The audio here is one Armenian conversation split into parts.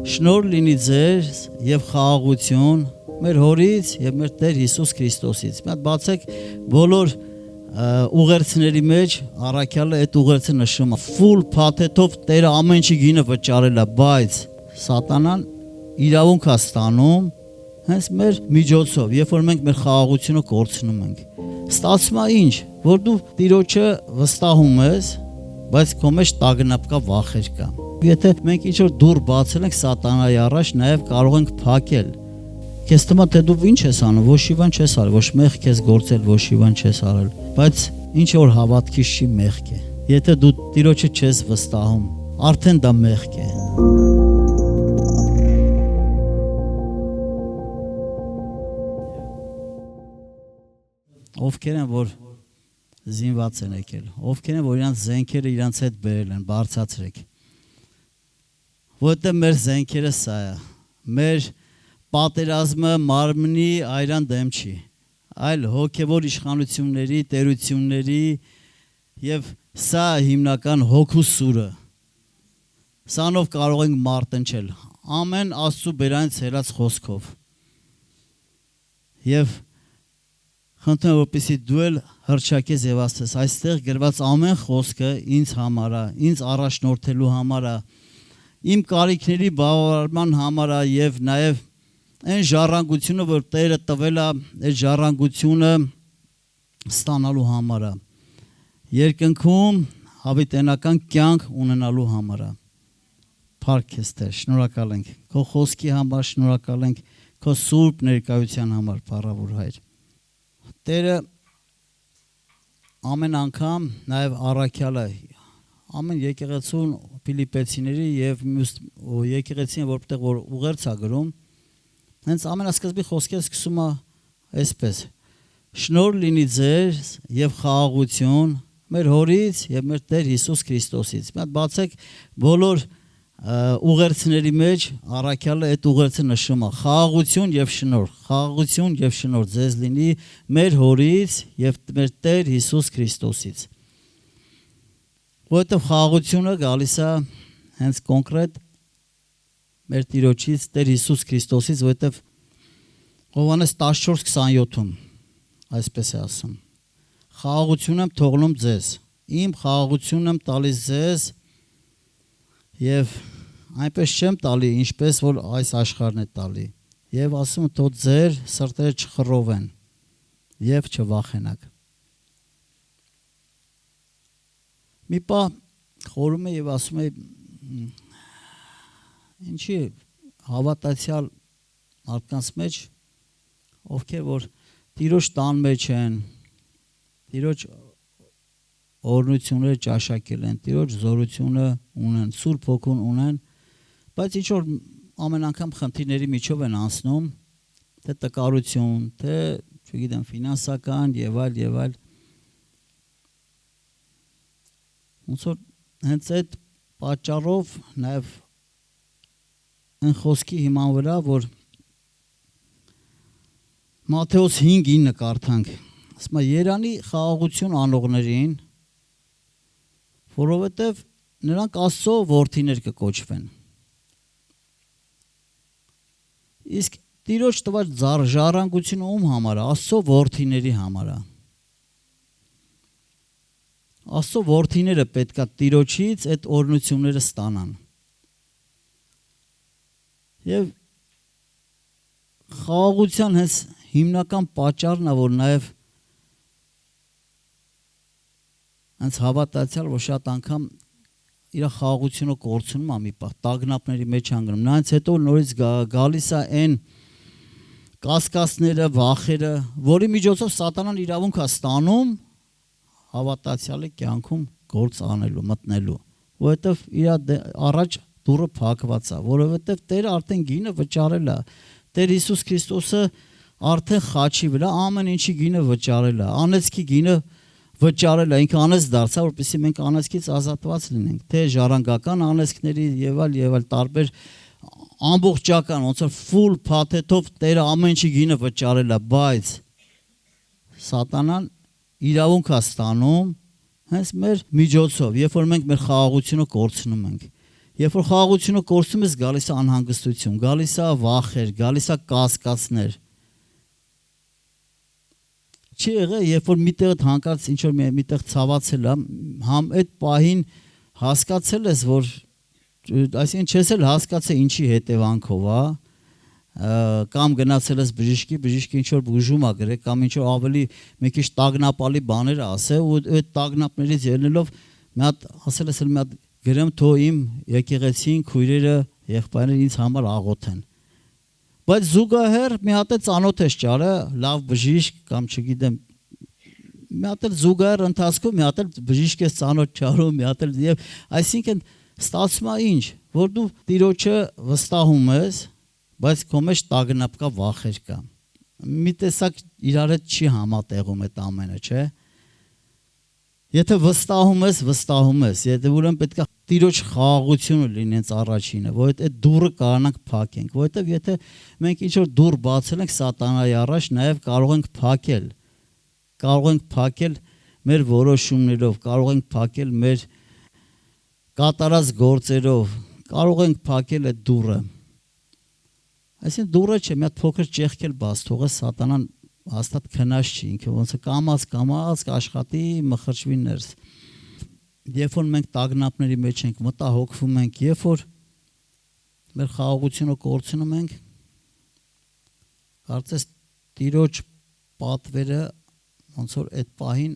Շնորհ լինի ձեզ եւ խաղաղություն մեր Հորից եւ մեր Տեր Հիսուս Քրիստոսից։ Մի հատ բացեք բոլոր ուղերձների մեջ առաքյալը այդ ուղերձը նշում է full փաթեթով Տերը ամեն ինչի գինը վճարել է, բայց սատանան իրավունք է ստանում հենց մեր միջոցով, երբ որ մենք մեր խաղաղությունը կորցնում ենք։ Ստացվում է ինչ, որ դու Տիրոջը վստահում ես, բայց քո մեջ տագնապ կա, վախեր կա։ Եթե մենք ինչ որ դուռ բացել ենք սատանայի առաջ, նաև կարող ենք փակել։ Քեզ թվում է թե դու ինչ ես անում, ոչ մի բան չես արել, ոչ մեղք ես գործել, ոչ մի բան չես արել, բայց ինչ որ հավատքից չի մեղք է։ Եթե դու Տիրոջը չես վստահում, արդեն դա մեղք է։ Ովքեր են, որ զինված են եկել, ովքեր են, որ իրանց զենքերը իրանց հետ բերել են, բարձրացրեք։ Որտե մեր զենքերը սա է, մեր պատերազմը մարմնի այրան դեմ չի, այլ հոգևոր իշխանությունների, տերությունների եւ սա հիմնական հոգու սուրը։ Սանով կարող ենք մարտնչել ամեն Աստծո բերանից հելած խոսքով։ Եվ խնդրում եմ, որպեսզի դու էլ հռչակես եւ ասես, այստեղ գրված ամեն խոսքը ինձ համար է, ինձ առաջնորդելու համար է, իմ կարիքների բավարարման համար է եւ նաեւ այն ժառանգությունը, որ Տերը տվել է, այդ ժառանգությունը ստանալու համար է։ Երկնքում հավիտենական կյանք ունենալու համար է։ Փառք քեզ Տեր, շնորհակալ ենք քո խոսքի համար, շնորհակալ ենք քո սուրբ ներկայության համար, փառավոր Հայր։ Տերը ամեն անգամ նաև առաքյալը ամեն եկեղեցուն Ֆիլիպեցիների եւ մյուս եկեղեցին որտեղ որ ուղերձ է գրում հենց ամենասկզբի խոսքերը սկսում է այսպես շնորհ լինի ձեզ եւ խաղաղություն մեր Հորից եւ մեր Տեր Հիսուս Քրիստոսից։ Մի հատ բացեք բոլոր ուղերձների մեջ առաքյալը այդ ուղերձը նշում է խաղաղություն եւ շնորհ ձեզ լինի մեր Հորից եւ մեր Տեր Հիսուս Քրիստոսից։ Որովհետեւ խաղաղությունը գալիս է հենց կոնկրետ մեր Տիրոջից Տեր Հիսուս Քրիստոսից, որովհետեւ Հովհաննես 14:27-ում այսպես է ասում. խաղաղություն եմ թողնում ձեզ, իմ խաղաղությունն եմ տալիս ձեզ եւ այնպես չեմ տալի, ինչպես որ այս աշխարհն է տալի։ Եվ ասում թող ձեր սրտերը չխռովեն եւ չվախենաք։ Մի պահ խորում է եւ ասում է ինչի հավատացյալ մարդկանց մեջ ովքեր որ Տիրոջ տան մեջ են, Տիրոջ օրհնությունները ճաշակել են, Տիրոջ զորությունը ունեն, Սուրբ Հոգուն ունեն, բայց ինչ որ ամեն անգամ խնդիրների միջով են անցնում, թե տկարություն, թե, չգիտեմ, ֆինանսական եւ այլ, ոնց որ հենց այդ պատճառով նաեւ այն խոսքի հիման վրա, որ Մատթեոս 5:9 կարդանք, ասում է Երանի խաղաղություն անողներին, որովհետև նրանք Աստծո որդիներ կկոչվեն։ Իսկ Տիրոջ տված ժառանգությունը ում համար է, Աստծո որդիների համար է։ Աստծո որդիները պետքա Տիրոջից այդ օրհնությունները ստանան։ Եվ խաղաղության հենց հիմնական պատճառն է, որ նաև հենց հավատացյալ, որ շատ անգամ իր խաղաղությունը կորցնում է մի պահ, տագնապների մեջ անգնում։ Նրանց հետո նորից գալիս է այն կասկածները, վախերը, որի միջոցով սատանան իրավունք է ստանում հավատացյալի կյանքում գործ անելու, մտնելու, որովհետև իր առաջ դուռը փակված է, որովհետև Տերը արդեն գինը վճարել է։ Տեր Հիսուս Քրիստոսը արդեն խաչի վրա ամեն ինչի գինը վճարել է, անեծքի գինը վճարել է, ինքը անեծ դարձավ, որպեսզի մենք անեծքից ազատված լինենք, թե ժառանգական անեծքների եւ այլ տարբեր ամբողջական, ոնց որ full փաթեթով Տերը ամեն ինչի գինը վճարել է, բայց սատանան իրավունք է ստանում հենց մեր միջոցով, երբ որ մենք մեր խաղաղությունը կորցնում ենք։ Երբ որ խաղաղությունը կորցնում ես, գալիս է անհանգստություն, գալիս է վախեր, գալիս է կասկածներ։ Չի եղել, երբ որ միտեղ հանկարծ ինչ որ միտեղ ցավացել է, համ այդ պահին հասկացել ես, որ այսինքն չես էլ հասկացել ինչի հետևանքով է, կամ գնացել ես բժիշկի ինչ որ բուժում է գրել, կամ ինչ որ ավելի մի քիչ տագնապալի բաներ ասել, ու այդ տագնապներից ելնելով մի հատ ասել ես, մի հատ գրեմ թո իմ եկեղեցին քույրերը, եղբայրները ինձ համար աղոթեն։ Բայց զուգահեռ մի հատ է ծանոթ ես ճարը, լավ բժիշկ կամ չգիտեմ, մի հատ էլ զուգահեռ ընթացքում մի հատ էլ բժիշկ ես ծանոթ ճարում, մի հատ էլ եւ այսինքն ստացվում է ինչ, որ դու Տիրոջը վստահում ես, բայց քո մեջ տագնապ կա, վախեր կա։ Մի տեսակ իրար հետ չի համատեղում այդ ամենը, չէ՞։ Եթե վստահում ես, եթե ուրեմն պետք է Տիրոջ խաղաղությունը լինենց առաջինը, որ այդ դուռը կարողանանք փակենք, որովհետև եթե մենք ինչ որ դուռ բացել ենք սատանայի առաջ, նաև կարող ենք փակել մեր որոշումներով, կարող ենք փակել մեր կատարած գործերով, կարող ենք փակել այդ դուռը։ Այսինքն դուռը չէ, մի հատ փոքր ճեղքել բաց թողը սատանան հաստատ քնած չի, ինքը ոնց է կամած աշխատի, մխրճվի ներս։ Երբ որ մենք տագնապների մեջ ենք, մտահոգվում ենք, երբ որ մեր խաղաղությունը կորցնում ենք, կարծես Տիրոջ պատվերը ոնց որ այդ պահին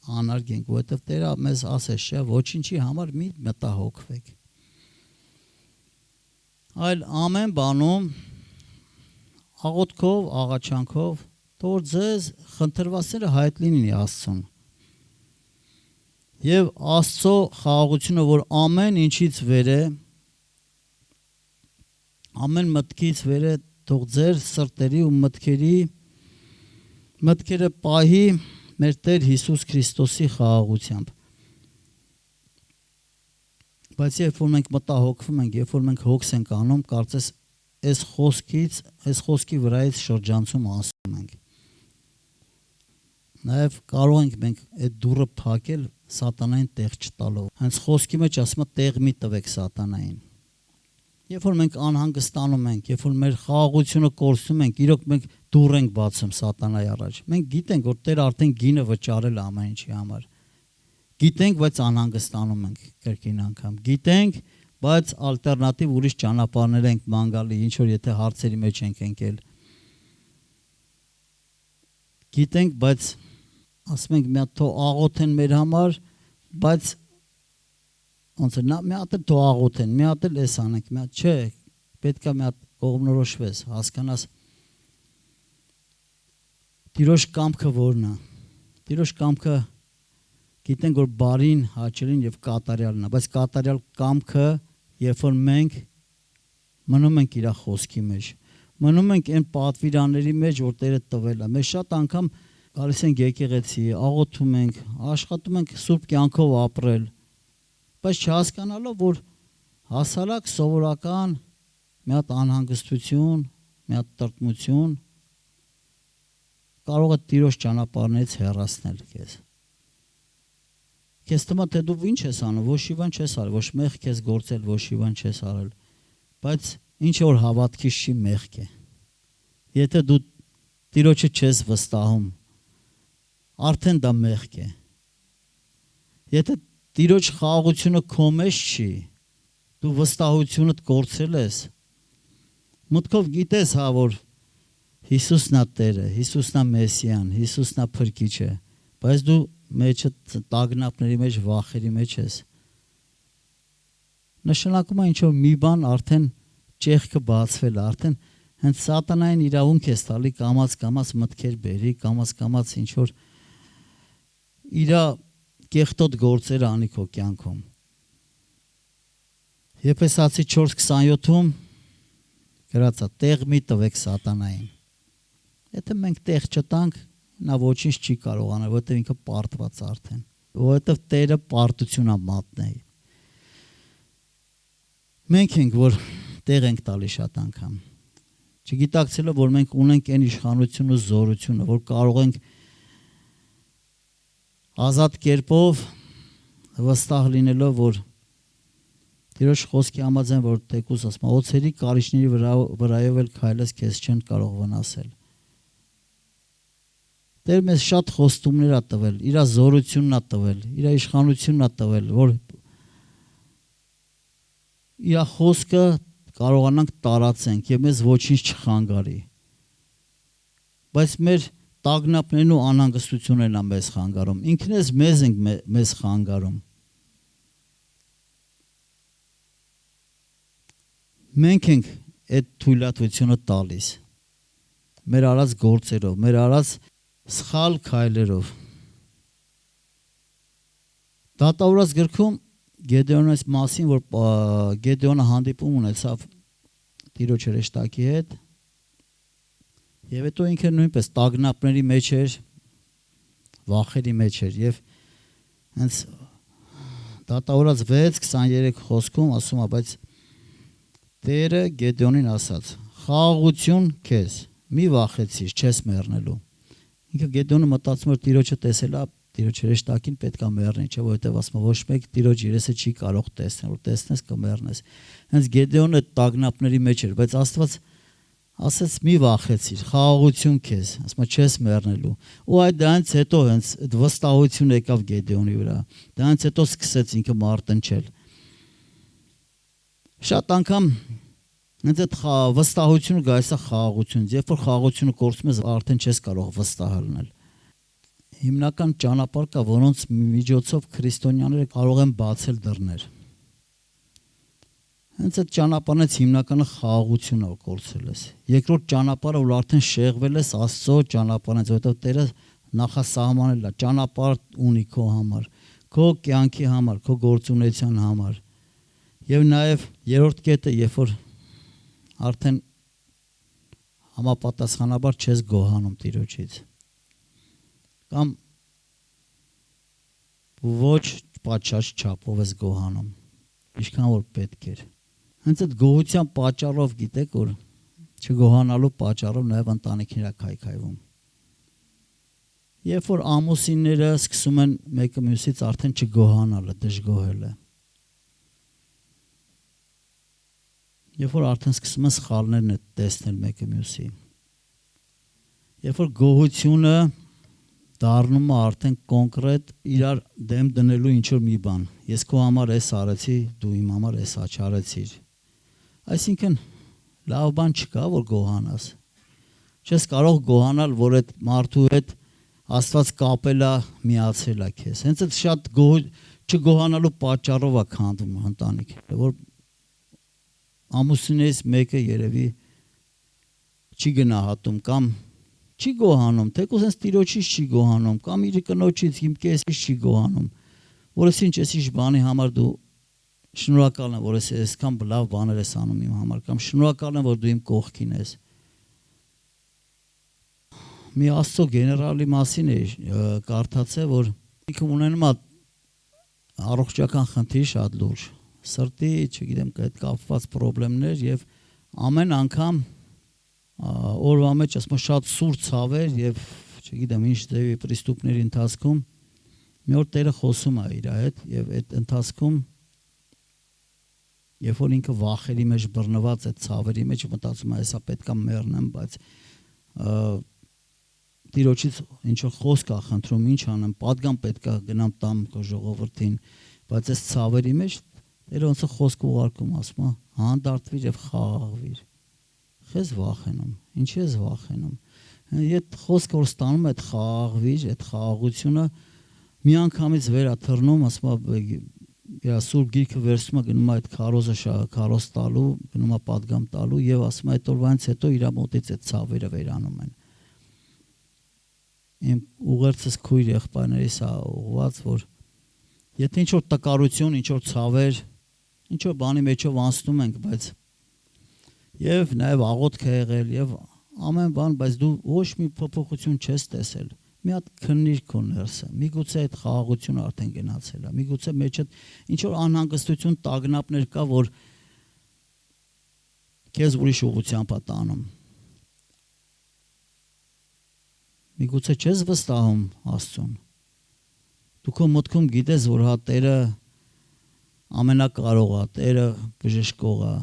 անարգենք, որովհետև Տերը մեզ ասես, չէ, ոչինչի համար մի մտահոգվեք։ Այլ ամեն բանում աղոթքով, աղաչանքով, թող ձեզ խնդրվածները հայտ լինի Աստծուն։ Եվ Աստծո խաղաղությունը, որ ամեն ինչից վեր է, ամեն մտքից վեր է, թող ձեր սրտերի ու մտքերը պահի մեր Տեր Հիսուս Քրիստոսի խաղաղությամբ։ Բայց երբ որ մենք մտահոգվում ենք, երբ որ մենք հոգս ենք անում, կարծես այս խոսքի վրայից շրջանցում ասում ենք։ Նաև կարող ենք մենք այդ դուռը փակել սատանային տեղ չտալով։ Հենց խոսքի մեջ ասում է տեղ մի տվեք սատանային։ Երբ որ մենք անհանգստանում ենք, երբ որ մեր խաղաղությունը կորցնում ենք, իրոք մենք դուռ ենք բացում սատանայի առաջ։ Մենք գիտենք, որ Տերը արդեն գինը վճարել է ամեն ինչի համար։ Գիտենք, բայց անհանգստանում ենք կրկին անգամ։ Գիտենք, բայց ալտերնատիվ ուրիշ ճանապարհներ ենք մանգալի, ինչ որ եթե հարցերի մեջ ենք ընկել։ Գիտենք, բայց ասում ենք մի հատ թող աղոթեն մեր համար, բայց ոնց է, մի հատ էլ թող աղոթեն, մի հատ էլ էս անենք, մի հատ չէ, պետք է մի հատ կողմնորոշվես, հասկանաս Տիրոջ կամքը որն է։ Տիրոջ կամքը գիտենք, որ բարին, հաճելին եւ կատարյալն է, բայց կատարյալ կամքը, երբ որ մենք մնում ենք իր խոսքի մեջ, մնում ենք այն պատվիրանների մեջ, որ Տերը տվել է։ Մենք շատ անգամ գալիս ենք եկեղեցի, աղոթում ենք, աշխատում ենք սուրբ կյանքով ապրել, բայց չհասկանալով, որ հասարակ սովորական մի հատ անհանգստություն, մի հատ տրտմություն կարող է Տիրոջ ճանապարհներից հեռացնել քեզ։ Քեզ թվում է, թե դու ինչ ես անում, ոչ մի բան չես արել, ոչ մեղք ես գործել, ոչ մի բան չես արել, բայց ինչ որ հավատքից չի մեղք է։ Եթե դու Տիրոջը չես վստահում, արդեն դա մեղք է։ Եթե Տիրոջ խաղաղությունը քո մեջ չի, դու վստահությունդ կորցրել ես, մտքով գիտես, հա, որ Հիսուսն է Տերը, Հիսուսն է Մեսիան, Հիսուսն է Փրկիչը, բայց դու մեջը տագնապների մեջ, վախերի մեջ ես։ Նշանակում է ինչ որ մի բան արդեն ճեղքը բացվել, արդեն հենց սատանային իրավունք ես տալի կամած մտքեր բերի, կամած ինչ որ իր կեղտոտ գործեր անի քո կյանքում։ Եփեսացի 4:27-ում գրած է. տեղ մի տվեք սատանային։ Եթե մենք տեղ չտանք, նա ոչինչ չի կարող անել, որովհետև ինքը պարտված արդեն, որովհետև Տերը պարտություն է մատնել։ Մենք ենք, որ տեղ ենք տալի շատ անգամ, չգիտակցելով, որ մենք ունենք այն իշխանությունը, զորությունը, որ կարող ենք ազատ կերպով վստահ լինելով, որ Տիրոջ խոսքի համաձայն որ թեկուզ ասում օծերի կարիճների վրայով էլ քայլես քեզ չեն կարող վնասել։ Տեր մեզ շատ խոստումներ ա տվել, իր զորությունն ա տվել, իր իշխանությունն ա տվել, որ իր խոսքը կարողանանք տարածենք եւ մեզ ոչինչ չխանգարի։ Բայց մեր տագնապներն ու անհանգստություններն ա մեզ խանգարում։ Ինքնես մեզ ենք մեզ խանգարում։ Մենք ենք այդ թույլատվությունը տալիս։ Մեր արած գործերով, մեր արած սխալ քայլերով։ Դատավորաց գրքում Գեդեոնի մասին, որ Գեդեոնը հանդիպում ունեցավ Տիրոջ հրեշտակի հետ, եւ հետո ինքը նույնպես տագնապների մեջ էր, վախերի մեջ էր եւ հենց դատավորաց 6:23 խոսքում ասում է, բայց Տերը Գեդեոնին ասաց. «Խաղաղություն քեզ, մի վախեցիր, չես մեռնելու»։ Ինքը Գեդեոնը մտածում էր Տիրոջը տեսելա, Տիրոջ հրեշտակին պետք է մեռնի, չէ՞ որովհետև ասում է ոչ մեկ Տիրոջ երեսը չի կարող տեսնել, որ տեսնես կմեռնես։ Հենց Գեդեոնը տագնապների մեջ էր, բայց Աստված ասաց մի վախեցիր, խաղաղություն քեզ, ասում է չես մեռնելու։ Ու այդ դրանից հետո հենց այդ վստահություն եկավ Գեդեոնի վրա։ Դրանից հետո սկսեց ինքը մարտնչել։ Շատ անգամ հենց այդ վստահությունը գալիս է խաղաղությունից, երբ որ խաղաղությունը կորցնում ես, արդեն չես կարող վստահ լինել։ Հիմնական ճանապարհ կա, որոնց միջոցով քրիստոնյաները կարող են բացել դռներ։ Հենց այդ ճանապարհից հիմնականը խաղաղությունը կորցրել ես։ Երկրորդ ճանապարհը, որ արդեն շեղվել ես Աստծո ճանապարհից, որովհետև Տերը նախասահմանել է, ճանապարհ ունի քո համար, քո կյանքի համար, քո գործունեության համար։ Եվ նաև երրորդ կետը, երբ որ արդեն համապատասխանաբար չես գոհանում Տիրոջից։ Կամ ոչ պատշաճ չափով ես գոհանում, ինչքան որ պետք էր։ Հենց այդ գոհության պատճառով գիտեք, որ չգոհանալու պատճառով նաև ընտանիքները քայքայվում։ Երբ որ ամուսինները սկսում են մեկը մյուսից արդեն չգոհանալը, դժգոհելը։ Երբ որ արդեն սկսում են սխալներն տեսնել մեկը մյուսի։ Երբ որ գոհությունը դառնում է արդեն կոնկրետ իրար դեմ դնելու ինչ-որ մի բան։ Ես քո համար էս արեցի, դու իմ համար էս աչարեցիր։ Այսինքն լավ բան չկա, որ գոհանաս։ Չես կարող գոհանալ, որ այդ մարդու հետ Աստված կապել է, միացել է քեզ։ Հենց այդ շատ չգոհանալու պատճառով է քանդվում ընտանիքը, որ ամուսիններից մեկը երևի չի գնահատում կամ չի գոհանում, թեկուզ հենց Տիրոջից չի գոհանում, կամ իր կնոջից, իմ կեսից չի գոհանում, որ ինչ էսիշ բանի համար դու շնորհակալ եմ, որ այսքան լավ բաներ ես անում իմ համար, կամ շնորհակալ եմ, որ դու իմ կողքին ես։ Մի Աստծո գեներալի մասին է կարդացել, որ ինքը ունենում է առողջական խնդիր շատ լուրջ, սրտի, չգիտեմ, այդ կապված խնդիրներ եւ ամեն անգամ օրվա մեջ ասում շատ սուր ցավեր եւ չգիտեմ ինչ ձևի պրիստուպների ընթացքում մի օր Տերը խոսում է իր հետ եւ այդ ընթացքում երբ որ ինքը վախերի մեջ բռնված է ցավերի մեջ մտածում է հեսա պետքա մեռնեմ, բայց Տիրոջից ինչ որ խոսք է խնդրում, ինչ անեմ, պատգամ պետքա գնամ տամ քո ժողովրդին, բայց այս ցավերի մեջ Տերը ոնց է խոսք ուղարկում, ասում է հանդարտվիր եւ խաղաղվիր։ Քեզ վախենում, ինչի ես վախենում։ Այդ խոսքը որ ստանում է այդ խաղաղվիր, այդ խաղաղությունը միանգամից վեր է թռնում, ասում է իր սուրբ գիրքը վերցնում է, գնում է այդ քարոզը քարոզ տալու, գնում է պատգամ տալու եւ ասում է այդ օրվանից հետո իր մոտից այդ ցավերը վերանում են։ Իմ ուղերձս քույր եղբայրներիս է ուղված, որ եթե ինչ որ տկարություն, ինչ որ ցավեր, ինչ որ բանի մեջով անցնում ենք, բայց եւ նաեւ աղոթք է եղել եւ ամեն բան, բայց դու ոչ մի փոփոխություն չես տեսել։ Մի հատ քննիր քո ներսը, միգուցե այդ խաղաղությունը արդեն գնացել է, միգուցե մեջդ ինչ որ անհանգստություն, տագնապներ կա, որ քեզ ուրիշ ուղղությամբ է տանում։ Միգուցե չես վստահում Աստծուն։ Դու քո մտքում գիտես, որ հա Տերը ամենակարողա, Տերը բժշկողա։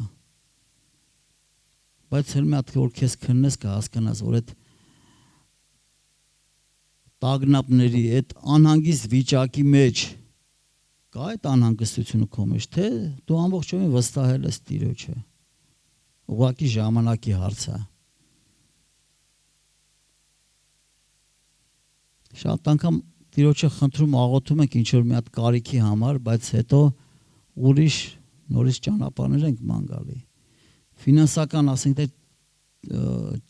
Բայց հենց մի հատ որ քեզ քննես կհասկանաս, որ այդ տագնապների, այդ անհանգիստ վիճակի մեջ կա այդ անհանգստությունը քո մեջ, թե դու ամբողջովին վստահել ես Տիրոջը։ Ուղղակի ժամանակի հարց է։ Շատ անգամ Տիրոջը խնդրում աղոթում ենք ինչ որ մի հատ կարիքի համար, բայց հետո ուրիշ նորից ճանապարհներ ենք ման գալի։ Ֆինանսական ասենք թե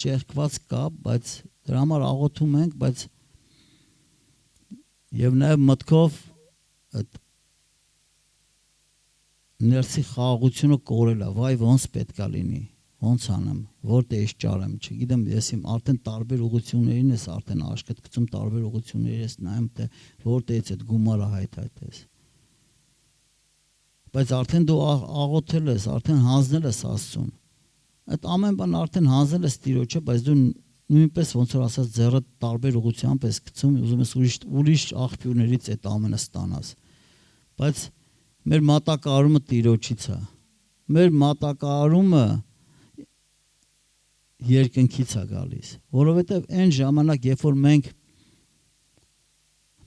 ճեղքված կա, բայց դրա համար աղոթում ենք, բայց եւ նաեւ մտքով այդ ներսի խաղաղությունը կորել է, վայ ոնց պետքա լինի, ոնց անեմ, որտե՞ղ ճարեմ, չգիտեմ, ես իմ արդեն տարբեր ուղղություններին ես արդեն աշկտկցում տարբեր ուղղությունների ես նայում թե որտեղից այդ գումարը հայթայթես։ Բայց արդեն դու աղոթել ես, արդեն հանձնել ես Աստծուն։ Այդ ամեն բան արդեն հանձնել ես Տիրոջը, բայց դու նույնպես ոնց որ ասած ձեռը տարբեր ուղղությամբ ես գցում, ուզում ես ուրիշ աղբյուրներից այդ ամենը ստանաս։ Բայց մեր մատակարարումը Տիրոջից է։ Մեր մատակարարումը երկնքից է գալիս, որովհետև այն ժամանակ, երբ որ մենք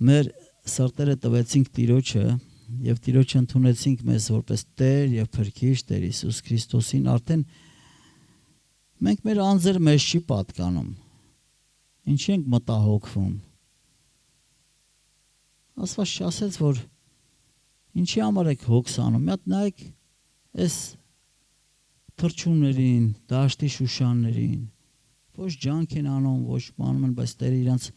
մեր սրտերը տվեցինք Տիրոջը եւ Տիրոջը ընդունեցինք մեզ որպես Տեր եւ Փրկիչ Տեր Հիսուս Քրիստոսին, արդեն մենք մեր անձերը մեզ չի պատկանում։ Ինչի ենք մտահոգվում։ Աստված ասաց, որ ինչի համար եք հոգս անում։ Մի հատ նայեք այս թրջուններին, դաշտի շուշաններին, ոչ ջանք են անում, ոչ բանում են, բայց Տերը իրանց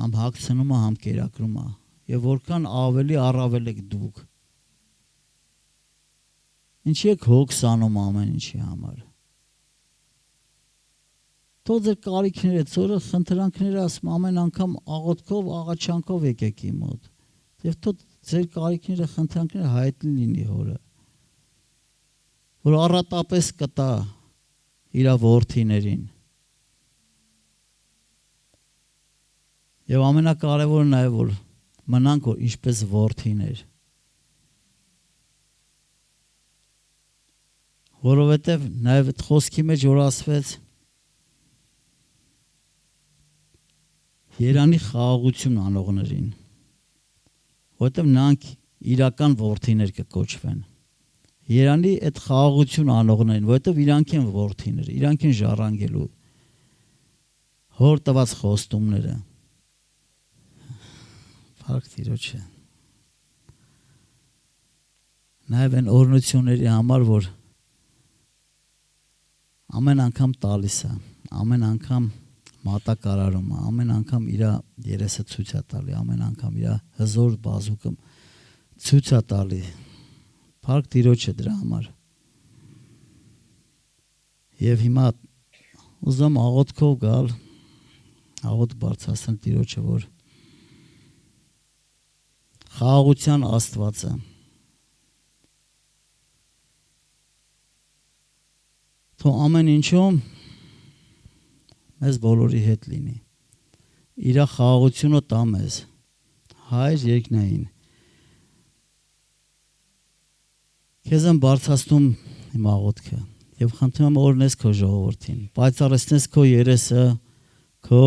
համ հագցնում է, համ կերակրում է։ Եվ որքան ավելի առավել եք դուք։ Ինչի եք հոգս անում ամեն ինչի համար։ Թող ձեր կարիքները, ծորը խնդրանքները ասում ամեն անգամ աղոթքով, աղաչանքով եկեք իմ մոտ։ Եվ թող ձեր կարիքները, խնդրանքները հայտնի լինի Հորը, որ առատապես կտա իր որդիներին։ Եվ ամենակարևորը նաև որ մնանք որ ինչպես որդիներ։ Որովհետև նաև այդ խոսքի մեջ որ ասվեց Երանի խաղաղություն անողներին, որովհետև նրանք իրական որդիներ կկոչվեն։ Երանի այդ խաղաղություն անողներին, որովհետև իրանք են որդիներ, իրանք են ժառանգելու հոր տված խոստումները։ Փառք Տիրոջը։ Նաև այն օրհնությունների համար, որ ամեն անգամ տալիս է, ամեն անգամ մատակարարում է, ամեն անգամ իր երեսը ցույց է տալի, ամեն անգամ իր հզոր բազուկը ցույց է տալի։ Փառք Տիրոջը դրա համար։ Եվ հիմա ուզում աղոթքով գալ, աղոթք բարձրացնել Տիրոջը, որ խաղաղության Աստվածը թող ամեն ինչում մեզ բոլորի հետ լինի։ Իր խաղաղությունը տա մեզ, Հայր երկնային։ Քեզ եմ բարձրացնում իմ աղոթքը եւ խնդրում եմ օրհնես քո ժողովրդին, պայծառեցնես քո երեսը քո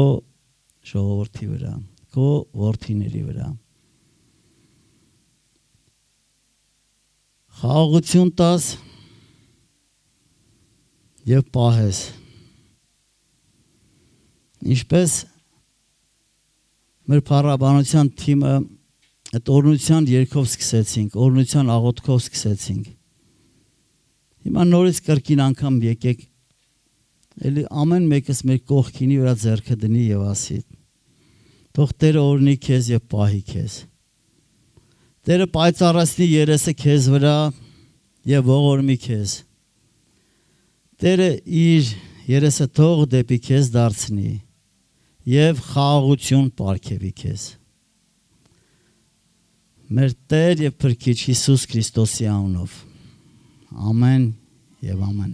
ժողովրդի վրա, քո որդիների վրա։ Խաղաղություն տաս եւ պահես։ Ինչպես մեր փառաբանության թիմը այդ օրհնության երգով սկսեցինք, օրհնության աղոթքով սկսեցինք։ Հիմա նորից կրկին անգամ եկեք, էլի ամեն մեկս մեր կողքինի վրա ձեռքը դնի եւ ասի. Թող Տերը օրհնի քեզ եւ պահի քեզ։ Տերը պայծառացնի երեսը քեզ վրա եւ ողորմի քեզ։ Տերը իր երեսը թող դեպի քեզ դարձնի եւ խաղաղություն պարգևի քեզ։ Մեր Տեր եւ Փրկիչ Հիսուս Քրիստոսի անունով։ Ամեն եւ ամեն։